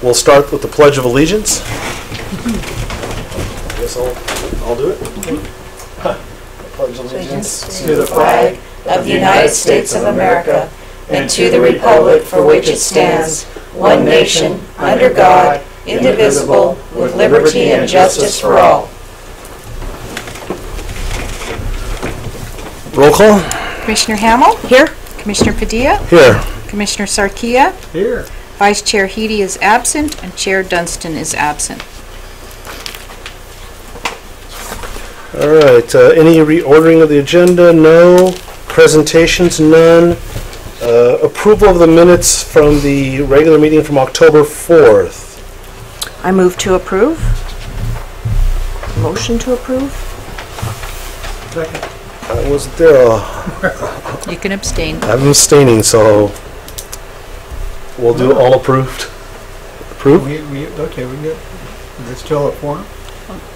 We'll start with the Pledge of Allegiance. I guess I'll do it. Pledge allegiance to the flag of the United States of America and to the republic for which it stands, one nation, under God, indivisible, with liberty and justice for all. Roll call. Commissioner Hamel? Here. Commissioner Padilla? Here. Commissioner Sarkia? Here. Vice Chair Heedy is absent, and Chair Dunstan is absent. All right. Any reordering of the agenda? No. Presentations? None. Approval of the minutes from the regular meeting from October 4th. I move to approve. Motion to approve. Second. I wasn't there. You can abstain. I'm abstaining, so we'll do all approved. Approved? Okay, we get. Is it still a form?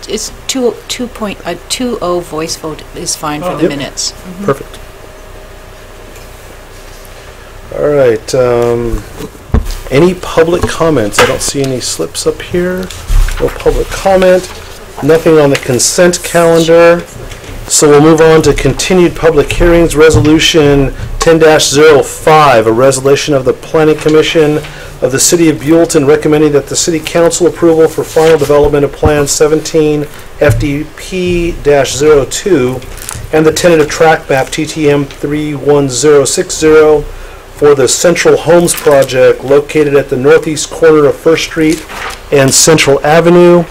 It's 2.0 voice vote is fine for the Yep. minutes. Mm-hmm. Perfect. All right. Any public comments? I don't see any slips up here. No public comment. Nothing on the consent calendar. So we'll move on to continued public hearings. Resolution 10-05, a resolution of the Planning Commission of the City of Buellton recommending that the City Council approval for final development of Plan 17 FDP-02 and the tentative track map TTM 31060 for the Central Homes project located at the northeast corner of 1st Street and Central Avenue.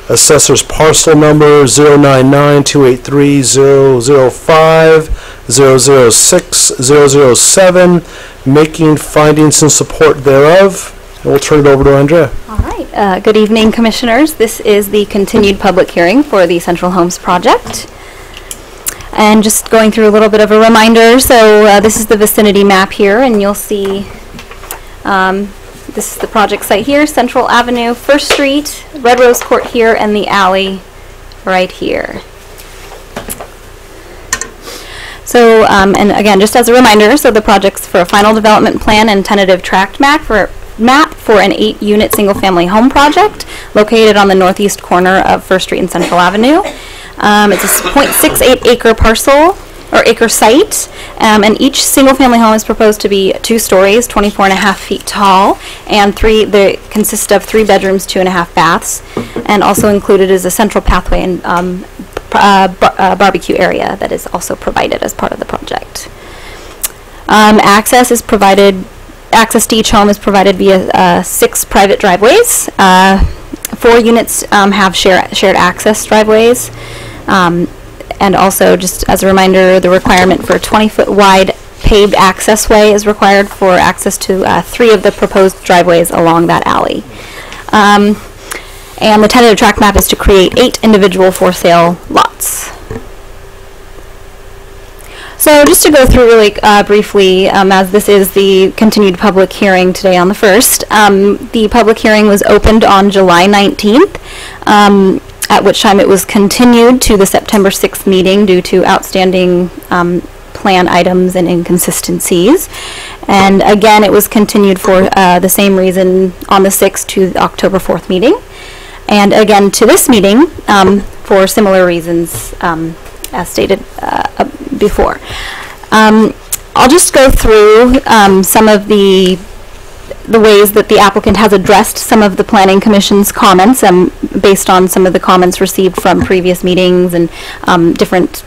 Assessor's parcel number 099-283-005-006-007, making findings in support thereof. And we'll turn it over to Andrea. All right. Good evening, Commissioners. This is the continued public hearing for the Central Homes project. And just going through a little bit of a reminder. So this is the vicinity map here, and you'll see this is the project site here, Central Avenue, 1st Street, Red Rose Court here, and the alley right here. So, and again, just as a reminder, so the project's for a final development plan and tentative tract map for an 8-unit single-family home project located on the northeast corner of 1st Street and Central Avenue. It's a 0.68 acre parcel, or acre site, and each single-family home is proposed to be 2 stories, 24.5 feet tall, and they consist of 3 bedrooms, 2.5 baths, and also included is a central pathway and barbecue area that is also provided as part of the project. Access to each home is provided via 6 private driveways. 4 units have shared access driveways. And also, just as a reminder, the requirement for a 20-foot wide paved access way is required for access to 3 of the proposed driveways along that alley. And the tentative tract map is to create 8 individual for-sale lots. So just to go through really briefly, as this is the continued public hearing today on the 1st, the public hearing was opened on July 19th. At which time it was continued to the September 6th meeting due to outstanding plan items and inconsistencies. And again, it was continued for the same reason on the 6th to the October 4th meeting. And again to this meeting for similar reasons as stated before. I'll just go through some of the ways that the applicant has addressed some of the Planning Commission's comments based on some of the comments received from previous meetings and different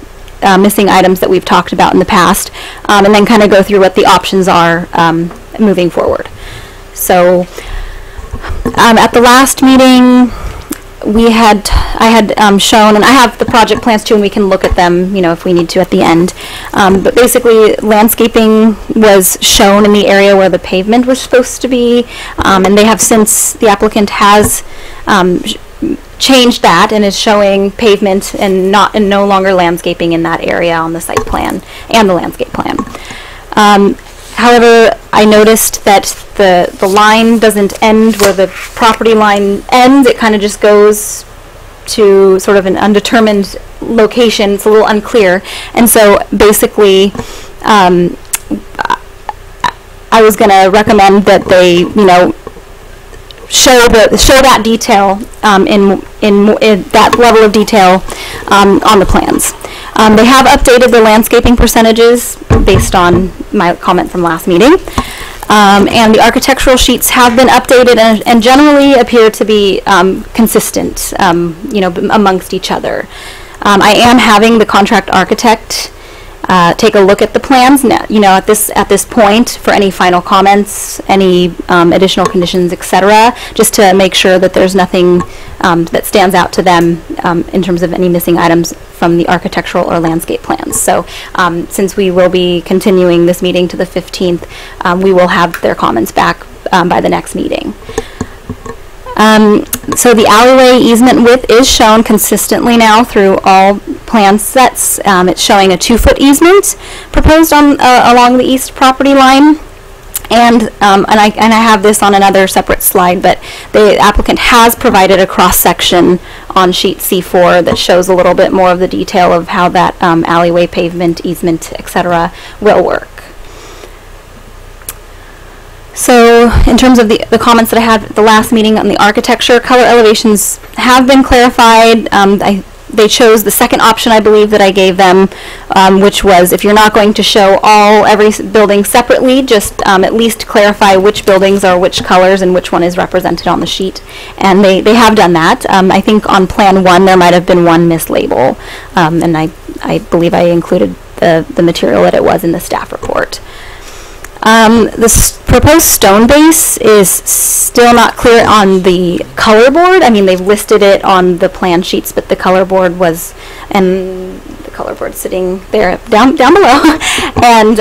missing items that we've talked about in the past, and then kind of go through what the options are moving forward. So at the last meeting, I had shown, and I have the project plans too, and we can look at them, if we need to at the end. But basically, landscaping was shown in the area where the pavement was supposed to be, and they have since, the applicant has changed that and is showing pavement and no longer landscaping in that area on the site plan and the landscape plan. However, I noticed that the line doesn't end where the property line ends. It kind of just goes to sort of an undetermined location. It's a little unclear. And so basically, I was going to recommend that they, show that detail in that level of detail on the plans. They have updated the landscaping percentages based on my comment from last meeting. And the architectural sheets have been updated and generally appear to be consistent, amongst each other. I am having the contract architect take a look at the plans now, at this point for any final comments, any additional conditions, etc., just to make sure that there's nothing that stands out to them in terms of any missing items from the architectural or landscape plans. So since we will be continuing this meeting to the 15th, we will have their comments back by the next meeting. So the alleyway easement width is shown consistently now through all plan sets. It's showing a 2-foot easement proposed on along the east property line. And I have this on another separate slide, but the applicant has provided a cross-section on sheet C4 that shows a little bit more of the detail of how that alleyway pavement, easement, etc. will work. So in terms of the comments that I had at the last meeting on the architecture, color elevations have been clarified. They chose the second option, I believe, that I gave them, which was if you're not going to show every building separately, just at least clarify which buildings are which colors and which one is represented on the sheet. And they have done that. I think on Plan 1 there might have been one mislabel, and I believe I included the material that it was in the staff report. The proposed stone base is still not clear on the color board. I mean, they've listed it on the plan sheets, but the color board was, and the color board sitting there down below. And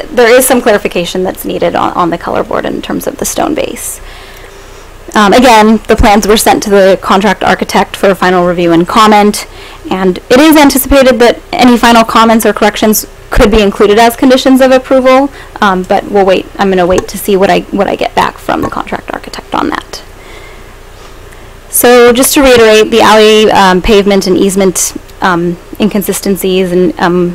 there is some clarification that's needed on the color board in terms of the stone base. Again, the plans were sent to the contract architect for final review and comment, and it is anticipated that any final comments or corrections could be included as conditions of approval, but we'll wait. I'm going to wait to see what I get back from the contract architect on that. So just to reiterate, the alley pavement and easement inconsistencies and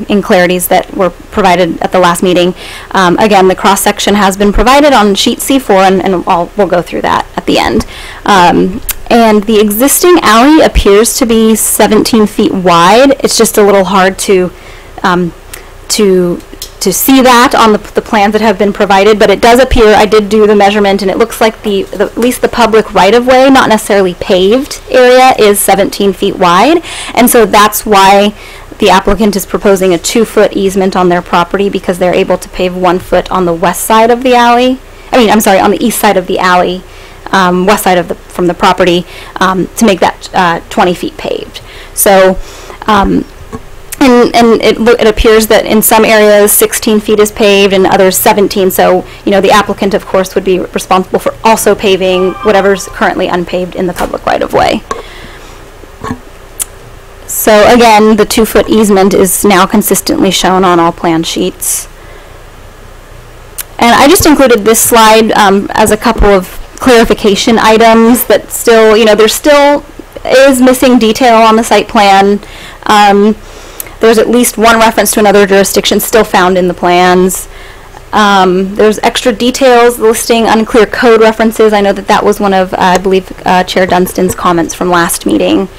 inclarities that were provided at the last meeting. Again, the cross-section has been provided on sheet C4, and we'll go through that at the end. And the existing alley appears to be 17 feet wide. It's just a little hard to see that on the plans that have been provided, but it does appear, I did do the measurement, and it looks like at least the public right-of-way, not necessarily paved area, is 17 feet wide, and so that's why the applicant is proposing a 2-foot easement on their property, because they're able to pave 1 foot on the west side of the alley, on the east side of the alley, west side from the property, to make that 20 feet paved. So, and it appears that in some areas 16 feet is paved and others 17, so the applicant of course would be responsible for also paving whatever's currently unpaved in the public right-of-way. So again, the 2-foot easement is now consistently shown on all plan sheets. And I just included this slide as a couple of clarification items that still, there still is missing detail on the site plan. There's at least one reference to another jurisdiction still found in the plans. There's extra details listing unclear code references. I know that was one of, I believe, Chair Dunstan's comments from last meeting.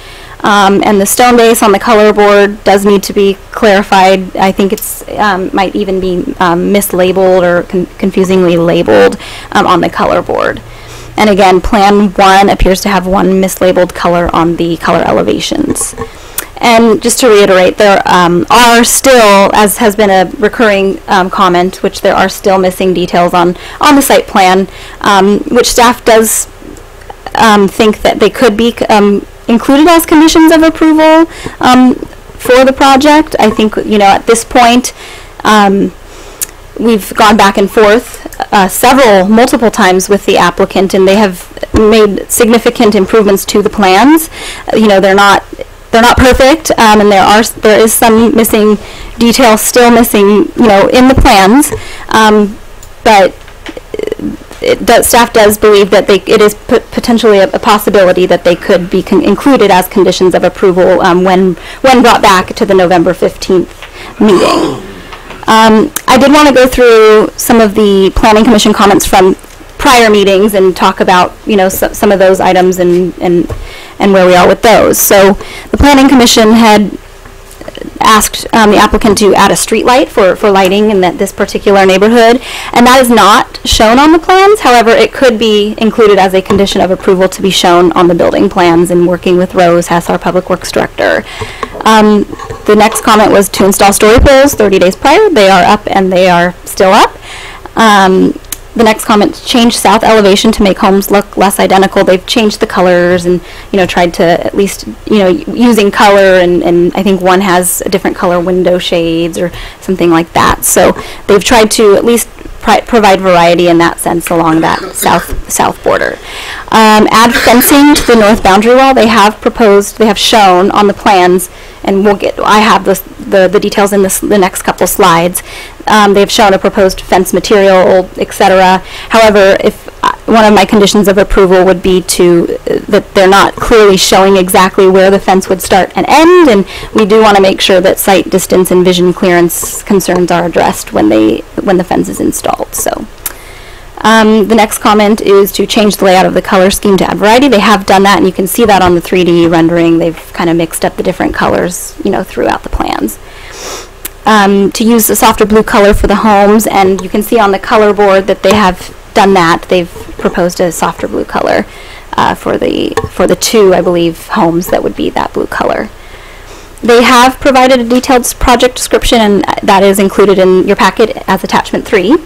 And the stone base on the color board does need to be clarified. I think it's might even be mislabeled or confusingly labeled on the color board. And again, Plan 1 appears to have one mislabeled color on the color elevations. And just to reiterate, there are still, as has been a recurring comment, which there are still missing details on the site plan, which staff does think that they could be included as conditions of approval for the project. I think, at this point, we've gone back and forth multiple times with the applicant, and they have made significant improvements to the plans. They're not perfect, and there is some missing detail still missing, in the plans, but staff does believe that it is potentially a possibility that they could be included as conditions of approval when brought back to the November 15th meeting. I did want to go through some of the Planning Commission comments from prior meetings and talk about, some of those items and where we are with those. So the Planning Commission had asked the applicant to add a street light for lighting in this particular neighborhood, and that is not shown on the plans. However, it could be included as a condition of approval to be shown on the building plans, and working with Rose Hess, our Public Works Director. The next comment was to install story poles 30 days prior. They are up and they are still up. The next comment, change south elevation to make homes look less identical. They've changed the colors and, tried to at least, using color, and I think one has a different color window shades or something like that. So they've tried to at least provide variety in that sense along that south border. Add fencing to the north boundary wall. They have shown on the plans, and I have the details in the next couple slides. They've shown a proposed fence material, etc. However, if one of my conditions of approval would be that they're not clearly showing exactly where the fence would start and end, and we do want to make sure that sight distance and vision clearance concerns are addressed when the fence is installed. So. The next comment is to change the layout of the color scheme to add variety. They have done that, and you can see that on the 3D rendering. They've kind of mixed up the different colors, throughout the plans. To use a softer blue color for the homes, and you can see on the color board that they have done that. They've proposed a softer blue color for the two, I believe, homes that would be that blue color. They have provided a detailed project description, and that is included in your packet as attachment 3.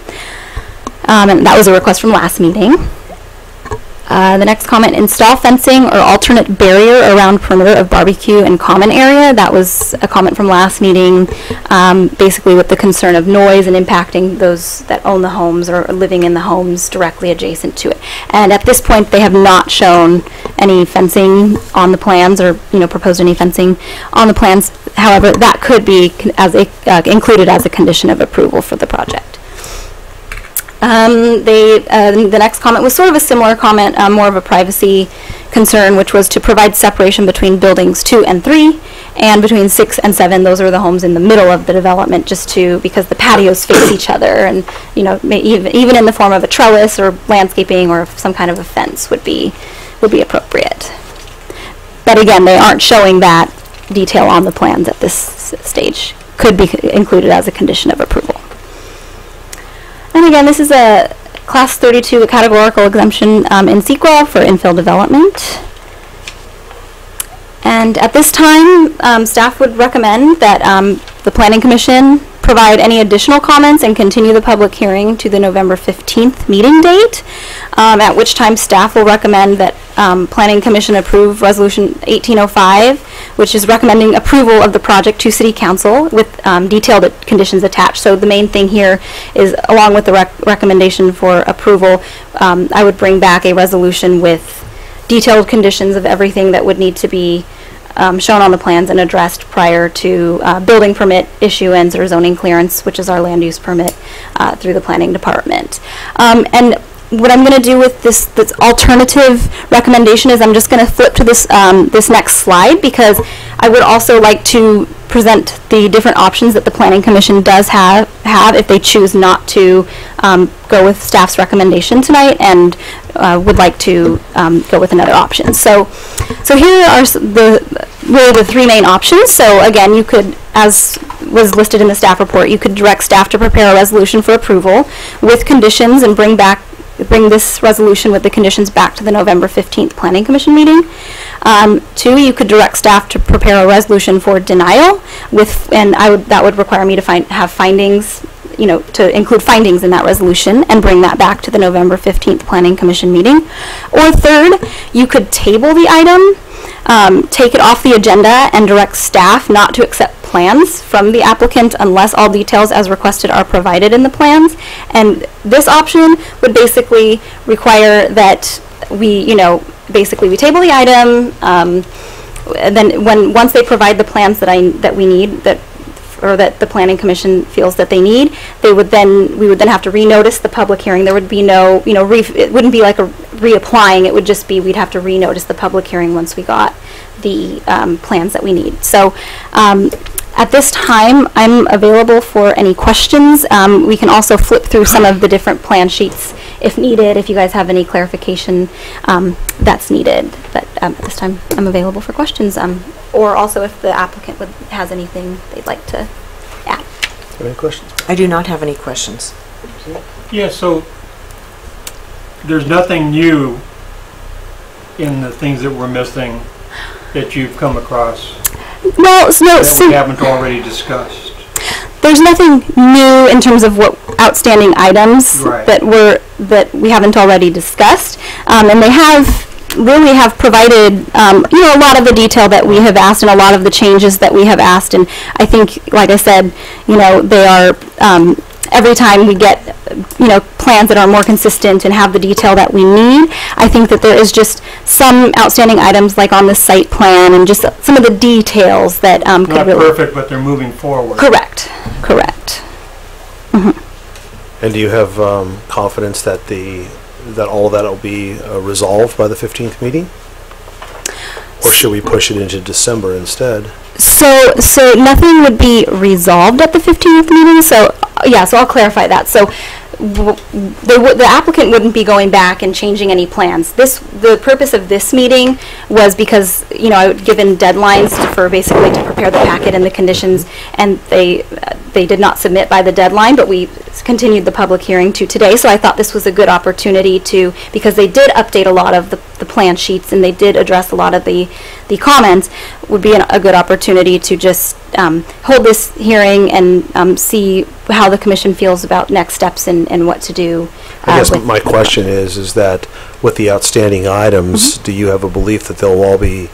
And that was a request from last meeting. The next comment, install fencing or alternate barrier around perimeter of barbecue and common area. That was a comment from last meeting, basically with the concern of noise and impacting those that own the homes or are living in the homes directly adjacent to it. And at this point, they have not shown any fencing on the plans or proposed any fencing on the plans. However, that could be included as a condition of approval for the project. The next comment was sort of a similar comment, more of a privacy concern, which was to provide separation between buildings 2 and 3 and between 6 and 7. Those are the homes in the middle of the development, because the patios face each other, and even in the form of a trellis or landscaping or some kind of a fence would be appropriate. But again, they aren't showing that detail on the plans at this stage. Could be included as a condition of approval. And again, this is a Class 32 categorical exemption in CEQA for infill development. And at this time, staff would recommend that the Planning Commission provide any additional comments and continue the public hearing to the November 15th meeting date, at which time staff will recommend that Planning Commission approve Resolution 1805, which is recommending approval of the project to City Council with detailed conditions attached. So the main thing here is, along with the recommendation for approval, I would bring back a resolution with detailed conditions of everything that would need to be shown on the plans and addressed prior to building permit issuance or zoning clearance, which is our land use permit through the planning department. And what I'm going to do with this alternative recommendation is I'm just going to flip to this next slide, because I would also like to present the different options that the Planning Commission does have if they choose not to go with staff's recommendation tonight and would like to go with another option. So here are really the 3 main options. So again, you could, as was listed in the staff report, you could direct staff to prepare a resolution for approval with conditions and bring this resolution with the conditions back to the November 15th Planning Commission meeting. 2, you could direct staff to prepare a resolution for denial that would require me to have findings, to include findings in that resolution and bring that back to the November 15th Planning Commission meeting. Or 3rd, you could table the item, take it off the agenda, and direct staff not to accept plans from the applicant unless all details as requested are provided in the plans. And this option would basically require that we table the item, and then once they provide the plans that we need, or that the Planning Commission feels that they need, we would then have to renotice the public hearing. There would be no, it wouldn't be like a reapplying. It would just be we'd have to renotice the public hearing once we got the plans that we need. So At this time, I'm available for any questions. We can also flip through some of the different plan sheets if needed, if you guys have any clarification that's needed. But at this time, I'm available for questions. Or also if the applicant has anything they'd like to add. Any questions? I do not have any questions. Yeah, so there's nothing new in the things that we're missing that you've come across Well, that we haven't already discussed. there's nothing new in terms of what outstanding items Right. that we haven't already discussed, and they really have provided a lot of the detail that we have asked and a lot of the changes that we have asked. And I think, like I said, they are every time we get plans that are more consistent and have the detail that we need. I think that there is just some outstanding items like on the site plan and just some of the details that could Not really perfect, but they're moving forward. correct. And do you have confidence that all of that will be resolved by the 15th meeting? Or should we push it into December instead? So nothing would be resolved at the 15th meeting. So I'll clarify that. So the applicant wouldn't be going back and changing any plans. The purpose of this meeting was because I would given deadlines basically to prepare the packet and the conditions, and they did not submit by the deadline, but we continued the public hearing to today. So I thought this was a good opportunity because they did update a lot of the plan sheets and they did address a lot of the comments, would be a good opportunity to just hold this hearing and see how the commission feels about next steps and what to do. I guess my question is that with the outstanding items, do you have a belief that they'll all be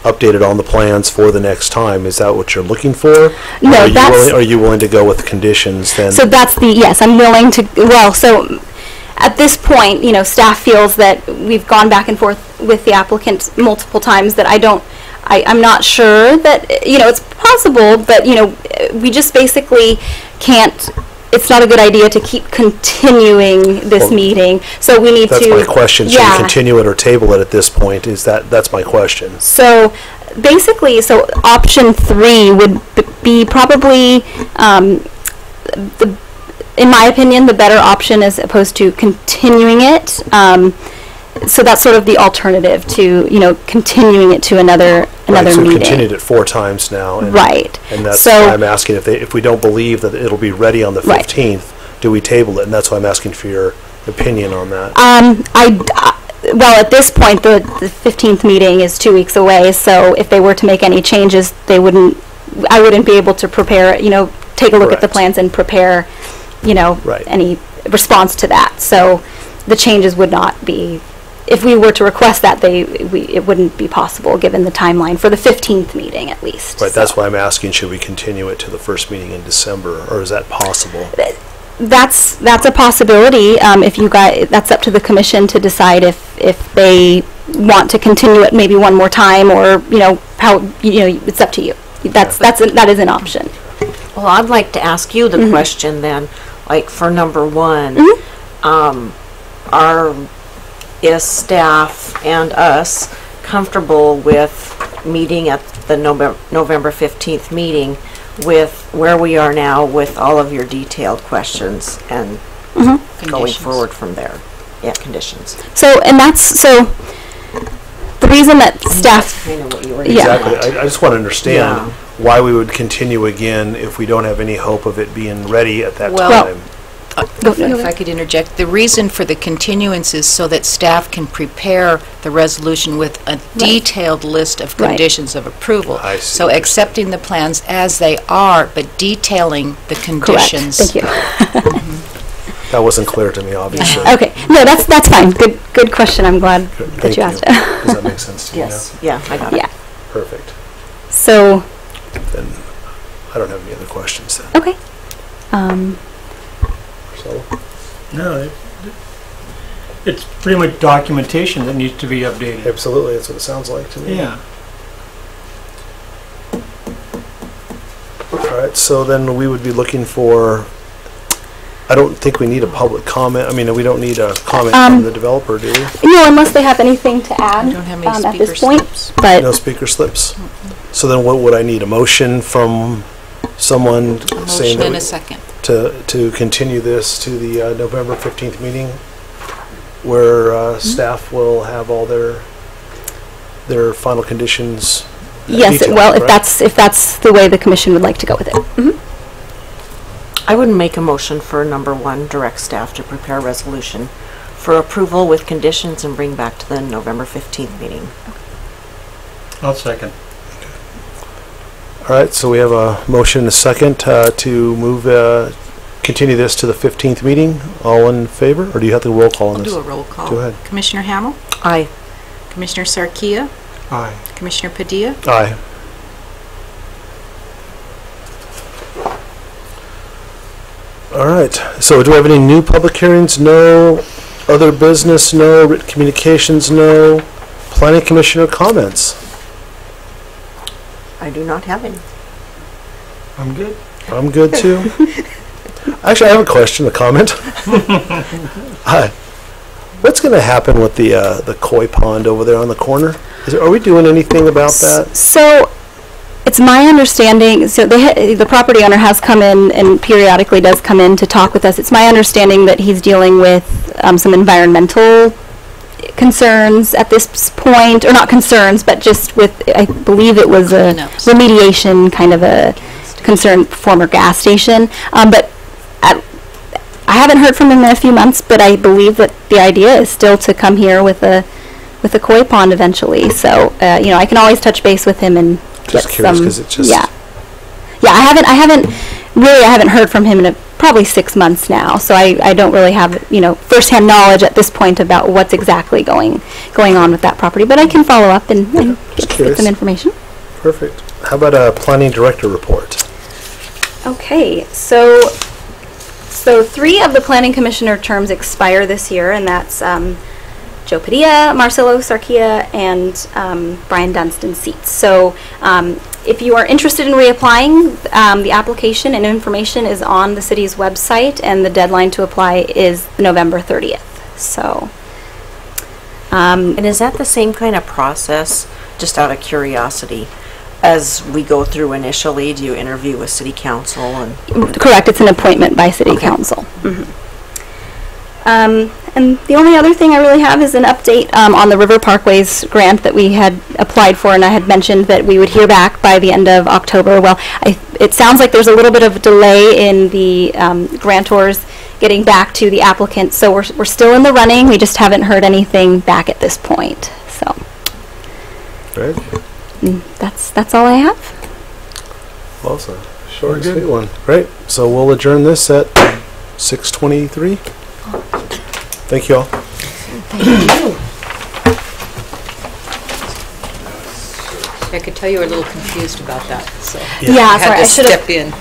updated on the plans for the next time? Is that what you're looking for? No, are you willing to go with conditions then? So yes, I'm willing to, so at this point, staff feels that we've gone back and forth with the applicant multiple times that I'm not sure that, it's possible, but, we just basically can't, it's not a good idea to keep continuing this meeting. So we need That's to. my question. Should we continue it or table it at this point? That's my question. So basically, option 3 would be probably, in my opinion, the better option as opposed to continuing it. So that's sort of the alternative to, continuing it to another Right, so meeting. we've continued it 4 times now. Right. And that's So- why I'm asking if we don't believe that it'll be ready on the Right. 15th, do we table it? And that's why I'm asking for your opinion on that. Well, at this point, the 15th meeting is 2 weeks away, so if they were to make any changes, I wouldn't be able to prepare, take a look at the Correct. plans and prepare, Right. any response to that. So the changes would not be, if we were to request that, it wouldn't be possible given the timeline for the 15th meeting at least. Right, So that's why I'm asking, should we continue it to the first meeting in December, or is that possible? That's a possibility. If you guys, that's up to the commission to decide if they want to continue it maybe one more time, or how it's up to you. That is an option. Well, I'd like to ask you the question then, like for number 1, is staff and us comfortable with meeting at the November 15th meeting with where we are now with all of your detailed questions and going Conditions. forward from there? Yeah, conditions. So the reason that staff. That's kind of what you were Yeah. Exactly. I just want to understand why we would continue again if we don't have any hope of it being ready at that Well- time. If I could interject, the reason for the continuance is so that staff can prepare the resolution with a detailed list of Right. conditions of approval. I see So what you're accepting the plans as they are, but detailing the Correct. conditions. Thank you. That wasn't clear to me, obviously. Okay. No, that's fine. Good question. I'm glad that Thank you you. asked. Does that make sense to you now? Yes, yeah, I got it. Yeah. Perfect. So Then I don't have any other questions then. okay. So, No, it's pretty much documentation that needs to be updated. absolutely, that's what it sounds like to me. Yeah. All right, so then we would be looking for, I don't think we need a public comment. I mean, we don't need a comment from the developer, do we? No, unless they have anything to add We don't have any at speaker this point. slips. But No speaker slips. So then what would I need? A motion from someone saying Motion and a that second. to continue this to the November 15th meeting, where staff will have all their final conditions. Yes, detailed, well, correct? if that's the way the commission would like to go with it. I would make a motion for number 1, direct staff to prepare a resolution for approval with conditions and bring back to the November 15th meeting. I'll second. All right, so we have a motion and a second to move, continue this to the 15th meeting. All in favor, or do you have to roll call on I'll this? do a roll call. Go ahead. Commissioner Hamel, Aye. Commissioner Sarkia, Aye. Commissioner Padilla, Aye. All right, so do we have any new public hearings? No. Other business? No. Written communications? No. Planning commissioner comments? I do not have any. I'm good. I'm good too. Actually, I have a question, a comment. Hi. What's going to happen with the koi pond over there on the corner? Are we doing anything about that? So, it's my understanding, so the property owner has come in and periodically does come in to talk with us. It's my understanding that he's dealing with some environmental concerns at this point, or not concerns, but just with, I believe it was a remediation kind of a concern, former gas station. But I haven't heard from him in a few months, but I believe that the idea is still to come here with a koi pond eventually. So, I can always touch base with him and Just get curious, some. 'cause it just- Yeah. I haven't heard from him in probably 6 months now. So I don't really have, firsthand knowledge at this point about what's exactly going on with that property. But I can follow up and get some information. Perfect. How about a planning director report? Okay, so 3 of the planning commissioner terms expire this year, and that's Joe Padilla, Marcelo Sarkia, and Brian Dunstan seats. So if you are interested in reapplying, the application and information is on the city's website, and the deadline to apply is November 30th. So, And is that the same kind of process, just out of curiosity, as we go through initially? Do you interview with city council? And correct, it's an appointment by city council. And the only other thing I really have is an update on the River Parkways grant that we had applied for, and I had mentioned that we would hear back by the end of October. Well, it sounds like there's a little bit of a delay in the grantors getting back to the applicant, so we're still in the running. We just haven't heard anything back at this point. So Great. that's all I have. Well, it's a short and sweet one. Great. So we'll adjourn this at 6:23. Thank you all. I could tell you were a little confused about that, so Yeah, I sorry, had I to should have step in.